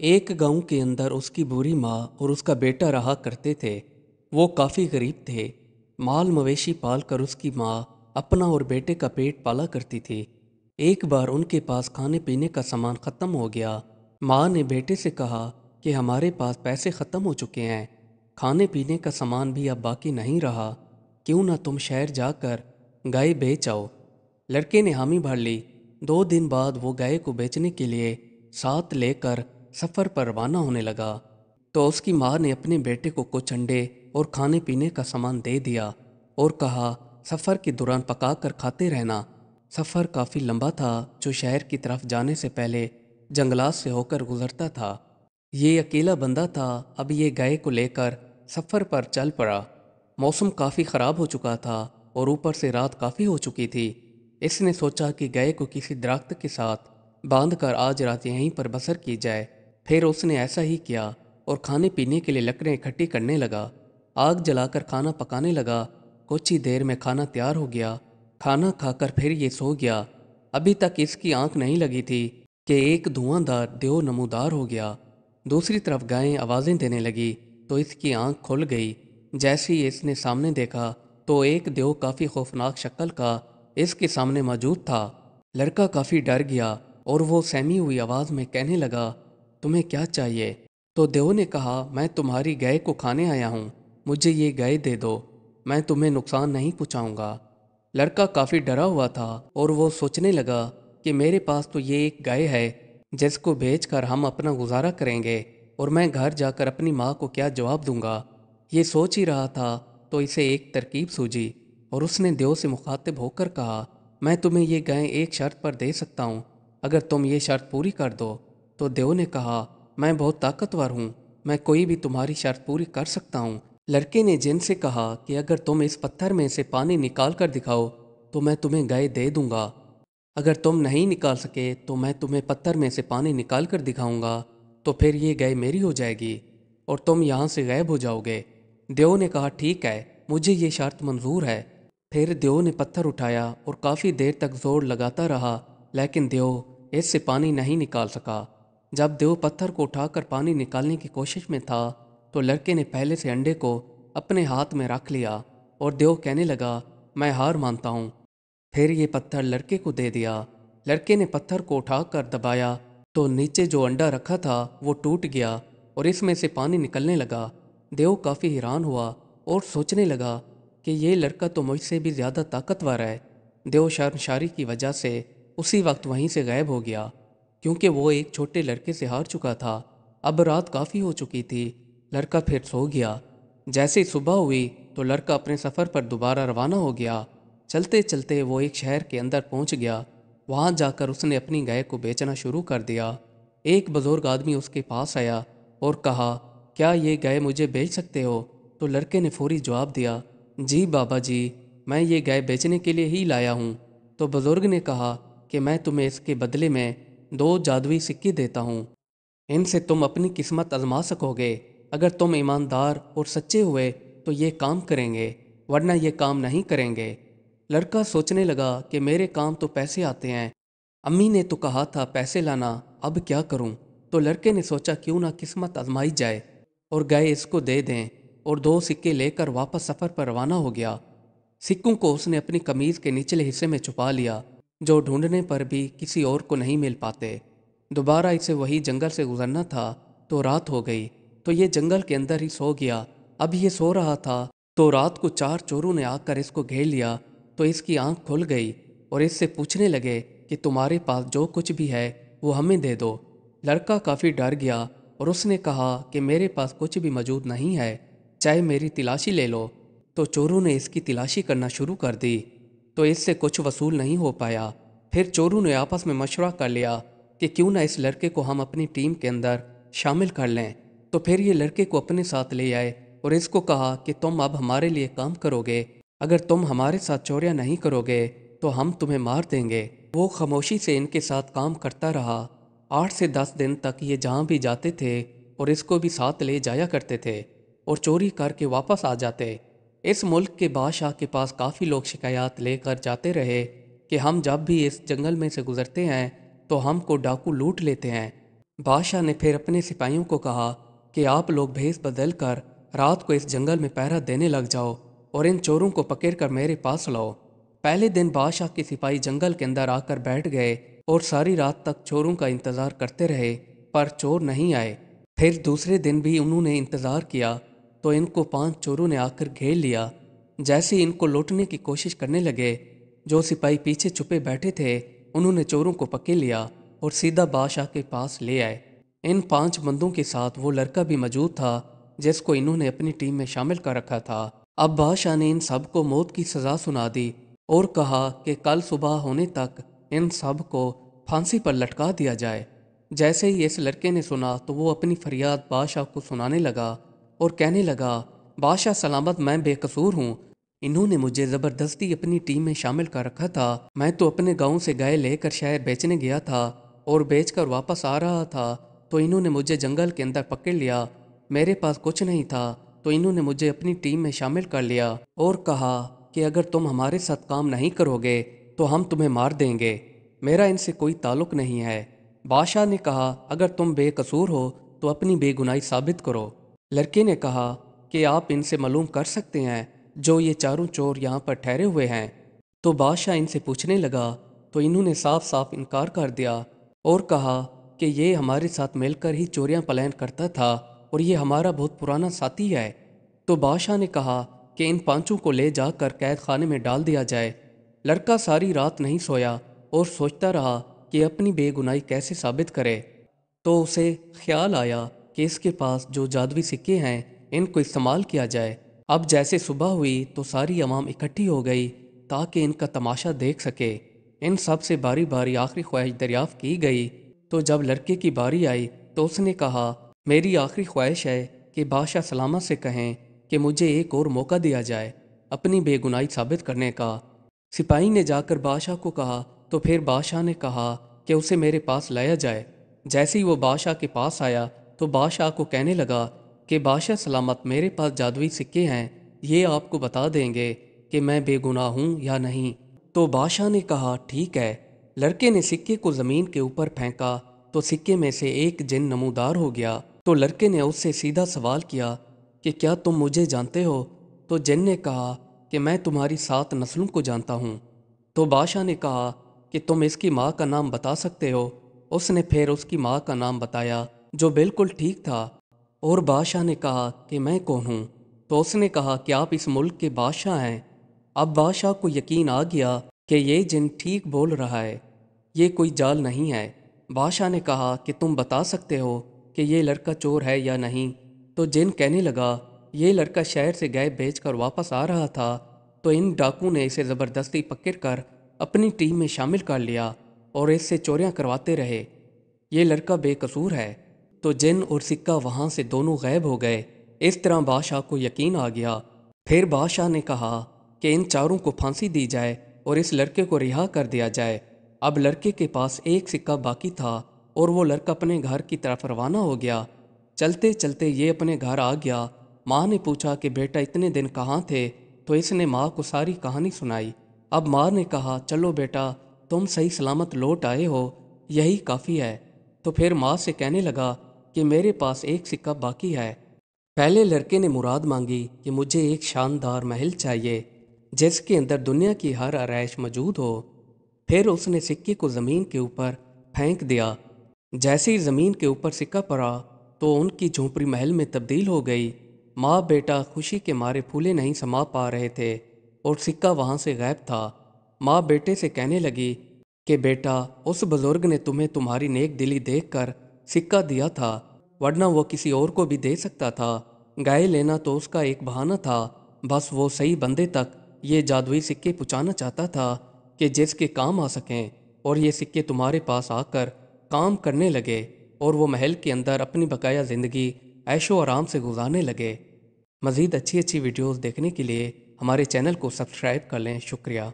ایک गांव के अंदर उसकी बूढ़ी माँ और उसका बेटा रहा करते थे। वो काफ़ी गरीब थे। माल मवेशी पाल कर उसकी माँ अपना और बेटे का पेट पाला करती थी। एक बार उनके पास खाने पीने का सामान ख़त्म हो गया। माँ ने बेटे से कहा कि हमारे पास पैसे ख़त्म हो चुके हैं, खाने पीने का सामान भी अब बाकी नहीं रहा, क्यों ना तुम शहर जाकर गाय बेच आओ। लड़के ने हामी भर ली। 2 दिन बाद वो गाय को बेचने के लिए साथ लेकर सफ़र पर रवाना होने लगा। तो उसकी माँ ने अपने बेटे को कुछ अंडे और खाने पीने का सामान दे दिया और कहा, सफ़र के दौरान पका कर खाते रहना। सफ़र काफ़ी लंबा था, जो शहर की तरफ जाने से पहले जंगलात से होकर गुजरता था। ये अकेला बंदा था। अब ये गाय को लेकर सफ़र पर चल पड़ा। मौसम काफ़ी ख़राब हो चुका था और ऊपर से रात काफ़ी हो चुकी थी। इसने सोचा कि गाय को किसी दरख्त के साथ बांध कर आज रात यहीं पर बसर की जाए। फिर उसने ऐसा ही किया और खाने पीने के लिए लकड़ें इकट्ठी करने लगा। आग जलाकर खाना पकाने लगा। कुछ ही देर में खाना तैयार हो गया। खाना खाकर फिर ये सो गया। अभी तक इसकी आंख नहीं लगी थी कि एक धुआंधार देव नमूदार हो गया। दूसरी तरफ गायें आवाज़ें देने लगी तो इसकी आंख खुल गई। जैसे ही इसने सामने देखा तो एक देव काफ़ी खौफनाक शक्ल का इसके सामने मौजूद था। लड़का काफ़ी डर गया और वो सहमी हुई आवाज़ में कहने लगा, तुम्हें क्या चाहिए? तो देव ने कहा, मैं तुम्हारी गाय को खाने आया हूँ, मुझे ये गाय दे दो, मैं तुम्हें नुकसान नहीं पहुँचाऊँगा। लड़का काफ़ी डरा हुआ था और वो सोचने लगा कि मेरे पास तो ये एक गाय है जिसको बेचकर हम अपना गुजारा करेंगे, और मैं घर जाकर अपनी माँ को क्या जवाब दूंगा। ये सोच ही रहा था तो इसे एक तरकीब सूझी और उसने देव से मुखातिब होकर कहा, मैं तुम्हें ये गाय एक शर्त पर दे सकता हूँ, अगर तुम ये शर्त पूरी कर दो। तो देव ने कहा, मैं बहुत ताकतवर हूँ, मैं कोई भी तुम्हारी शर्त पूरी कर सकता हूँ। लड़के ने जिन से कहा कि अगर तुम इस पत्थर में से पानी निकाल कर दिखाओ तो मैं तुम्हें गाय दे दूंगा, अगर तुम नहीं निकाल सके तो मैं तुम्हें पत्थर में से पानी निकाल कर दिखाऊंगा, तो फिर ये गाय मेरी हो जाएगी और तुम यहाँ से गायब हो जाओगे। देव ने कहा, ठीक है, मुझे ये शर्त मंजूर है। फिर देव ने पत्थर उठाया और काफ़ी देर तक जोर लगाता रहा, लेकिन देव इससे पानी नहीं निकाल सका। जब देव पत्थर को उठाकर पानी निकालने की कोशिश में था तो लड़के ने पहले से अंडे को अपने हाथ में रख लिया और देव कहने लगा, मैं हार मानता हूँ। फिर ये पत्थर लड़के को दे दिया। लड़के ने पत्थर को उठाकर दबाया तो नीचे जो अंडा रखा था वो टूट गया और इसमें से पानी निकलने लगा। देव काफ़ी हैरान हुआ और सोचने लगा कि ये लड़का तो मुझसे भी ज़्यादा ताकतवर है। देव शर्मशारी की वजह से उसी वक्त वहीं से गायब हो गया, क्योंकि वो एक छोटे लड़के से हार चुका था। अब रात काफ़ी हो चुकी थी। लड़का फिर सो गया। जैसे ही सुबह हुई तो लड़का अपने सफ़र पर दोबारा रवाना हो गया। चलते चलते वो एक शहर के अंदर पहुंच गया। वहां जाकर उसने अपनी गाय को बेचना शुरू कर दिया। एक बुजुर्ग आदमी उसके पास आया और कहा, क्या ये गाय मुझे बेच सकते हो? तो लड़के ने फौरी जवाब दिया, जी बाबा जी, मैं ये गाय बेचने के लिए ही लाया हूँ। तो बुजुर्ग ने कहा कि मैं तुम्हें इसके बदले में 2 जादुई सिक्के देता हूँ, इनसे तुम अपनी किस्मत आजमा सकोगे। अगर तुम ईमानदार और सच्चे हुए तो ये काम करेंगे, वरना ये काम नहीं करेंगे। लड़का सोचने लगा कि मेरे काम तो पैसे आते हैं, अम्मी ने तो कहा था पैसे लाना, अब क्या करूं? तो लड़के ने सोचा क्यों ना किस्मत आजमाई जाए और गाय इसको दे दें, और 2 सिक्के लेकर वापस सफ़र पर रवाना हो गया। सिक्कों को उसने अपनी कमीज़ के निचले हिस्से में छुपा लिया, जो ढूंढने पर भी किसी और को नहीं मिल पाते। दोबारा इसे वही जंगल से गुजरना था तो रात हो गई, तो ये जंगल के अंदर ही सो गया। अब ये सो रहा था तो रात को 4 चोरों ने आकर इसको घेर लिया। तो इसकी आंख खुल गई और इससे पूछने लगे कि तुम्हारे पास जो कुछ भी है वो हमें दे दो। लड़का काफ़ी डर गया और उसने कहा कि मेरे पास कुछ भी मौजूद नहीं है, चाहे मेरी तलाशी ले लो। तो चोरों ने इसकी तलाशी करना शुरू कर दी, तो इससे कुछ वसूल नहीं हो पाया। फिर चोरों ने आपस में मशवरा कर लिया कि क्यों ना इस लड़के को हम अपनी टीम के अंदर शामिल कर लें। तो फिर ये लड़के को अपने साथ ले आए और इसको कहा कि तुम अब हमारे लिए काम करोगे, अगर तुम हमारे साथ चोरियां नहीं करोगे तो हम तुम्हें मार देंगे। वो खामोशी से इनके साथ काम करता रहा। 8 से 10 दिन तक ये जहाँ भी जाते थे और इसको भी साथ ले जाया करते थे और चोरी करके वापस आ जाते। इस मुल्क के बादशाह के पास काफ़ी लोग शिकायत लेकर जाते रहे कि हम जब भी इस जंगल में से गुजरते हैं तो हमको डाकू लूट लेते हैं। बादशाह ने फिर अपने सिपाहियों को कहा कि आप लोग भेस बदल कर रात को इस जंगल में पहरा देने लग जाओ और इन चोरों को पकड़ कर मेरे पास लाओ। पहले दिन बादशाह के सिपाही जंगल के अंदर आकर बैठ गए और सारी रात तक चोरों का इंतजार करते रहे, पर चोर नहीं आए। फिर दूसरे दिन भी उन्होंने इंतजार किया तो इनको 5 चोरों ने आकर घेर लिया। जैसे इनको लूटने की कोशिश करने लगे, जो सिपाही पीछे छुपे बैठे थे उन्होंने चोरों को पकड़ लिया और सीधा बादशाह के पास ले आए। इन 5 बंदों के साथ वो लड़का भी मौजूद था जिसको इन्होंने अपनी टीम में शामिल कर रखा था। अब बादशाह ने इन सब को मौत की सज़ा सुना दी और कहा कि कल सुबह होने तक इन सब को फांसी पर लटका दिया जाए। जैसे ही इस लड़के ने सुना तो वो अपनी फरियाद बादशाह को सुनाने लगा और कहने लगा, बादशाह सलामत, मैं बेकसूर हूँ। इन्होंने मुझे ज़बरदस्ती अपनी टीम में शामिल कर रखा था। मैं तो अपने गांव से गाय लेकर शहर बेचने गया था और बेचकर वापस आ रहा था तो इन्होंने मुझे जंगल के अंदर पकड़ लिया। मेरे पास कुछ नहीं था तो इन्होंने मुझे अपनी टीम में शामिल कर लिया और कहा कि अगर तुम हमारे साथ काम नहीं करोगे तो हम तुम्हें मार देंगे। मेरा इनसे कोई ताल्लुक नहीं है। बादशाह ने कहा, अगर तुम बेकसूर हो तो अपनी बेगुनाही साबित करो। लड़के ने कहा कि आप इनसे मालूम कर सकते हैं जो ये चारों चोर यहाँ पर ठहरे हुए हैं। तो बादशाह इनसे पूछने लगा तो इन्होंने साफ साफ इनकार कर दिया और कहा कि ये हमारे साथ मिलकर ही चोरियां प्लान करता था और ये हमारा बहुत पुराना साथी है। तो बादशाह ने कहा कि इन 5 को ले जाकर कैद खाने में डाल दिया जाए। लड़का सारी रात नहीं सोया और सोचता रहा कि अपनी बेगुनाही कैसे साबित करे। तो उसे ख्याल आया कि इसके पास जो जादुई सिक्के हैं इनको इस्तेमाल किया जाए। अब जैसे सुबह हुई तो सारी अवाम इकट्ठी हो गई ताकि इनका तमाशा देख सके। इन सब से बारी बारी आखिरी ख्वाहिश दरियाफ्त की गई। तो जब लड़के की बारी आई तो उसने कहा, मेरी आखिरी ख्वाहिश है कि बादशाह सलामत से कहें कि मुझे एक और मौका दिया जाए अपनी बेगुनाही साबित करने का। सिपाही ने जाकर बादशाह को कहा तो फिर बादशाह ने कहा कि उसे मेरे पास लाया जाए। जैसे ही वो बादशाह के पास आया तो बादशाह को कहने लगा कि बादशाह सलामत, मेरे पास जादुई सिक्के हैं, ये आपको बता देंगे कि मैं बेगुनाह हूँ या नहीं। तो बादशाह ने कहा, ठीक है। लड़के ने सिक्के को ज़मीन के ऊपर फेंका तो सिक्के में से एक जिन नमूदार हो गया। तो लड़के ने उससे सीधा सवाल किया कि क्या तुम मुझे जानते हो? तो जिन ने कहा कि मैं तुम्हारी 7 नस्लों को जानता हूँ। तो बादशाह ने कहा कि तुम इसकी माँ का नाम बता सकते हो? उसने फिर उसकी माँ का नाम बताया जो बिल्कुल ठीक था। और बादशाह ने कहा कि मैं कौन हूँ? तो उसने कहा कि आप इस मुल्क के बादशाह हैं। अब बादशाह को यकीन आ गया कि ये जिन ठीक बोल रहा है, ये कोई जाल नहीं है। बादशाह ने कहा कि तुम बता सकते हो कि ये लड़का चोर है या नहीं? तो जिन कहने लगा, ये लड़का शहर से गाय बेचकर वापस आ रहा था तो इन डाकू ने इसे ज़बरदस्ती पकड़ कर अपनी टीम में शामिल कर लिया और इससे चोरियां करवाते रहे। ये लड़का बेकसूर है। तो जिन और सिक्का वहां से दोनों गायब हो गए। इस तरह बादशाह को यकीन आ गया। फिर बादशाह ने कहा कि इन चारों को फांसी दी जाए और इस लड़के को रिहा कर दिया जाए। अब लड़के के पास एक सिक्का बाकी था और वो लड़का अपने घर की तरफ रवाना हो गया। चलते चलते ये अपने घर आ गया। माँ ने पूछा कि बेटा इतने दिन कहाँ थे? तो इसने माँ को सारी कहानी सुनाई। अब माँ ने कहा, चलो बेटा, तुम सही सलामत लौट आए हो, यही काफ़ी है। तो फिर माँ से कहने लगा कि मेरे पास एक सिक्का बाकी है। पहले लड़के ने मुराद मांगी कि मुझे एक शानदार महल चाहिए जिसके अंदर दुनिया की हर आरائش मौजूद हो। फिर उसने सिक्के को ज़मीन के ऊपर फेंक दिया। जैसे ही ज़मीन के ऊपर सिक्का पड़ा तो उनकी झोंपड़ी महल में तब्दील हो गई। माँ बेटा खुशी के मारे फूले नहीं समा पा रहे थे और सिक्का वहाँ से गायब था। माँ बेटे से कहने लगी कि बेटा, उस बुजुर्ग ने तुम्हें तुम्हारी नेक दिली देख कर सिक्का दिया था, वरना वो किसी और को भी दे सकता था। गाय लेना तो उसका एक बहाना था। बस वो सही बंदे तक ये जादुई सिक्के पहुँचाना चाहता था कि जिसके काम आ सकें। और ये सिक्के तुम्हारे पास आकर काम करने लगे और वो महल के अंदर अपनी बकाया ज़िंदगी ऐशो आराम से गुजारने लगे। मज़ीद अच्छी अच्छी वीडियोस देखने के लिए हमारे चैनल को सब्सक्राइब कर लें। शुक्रिया।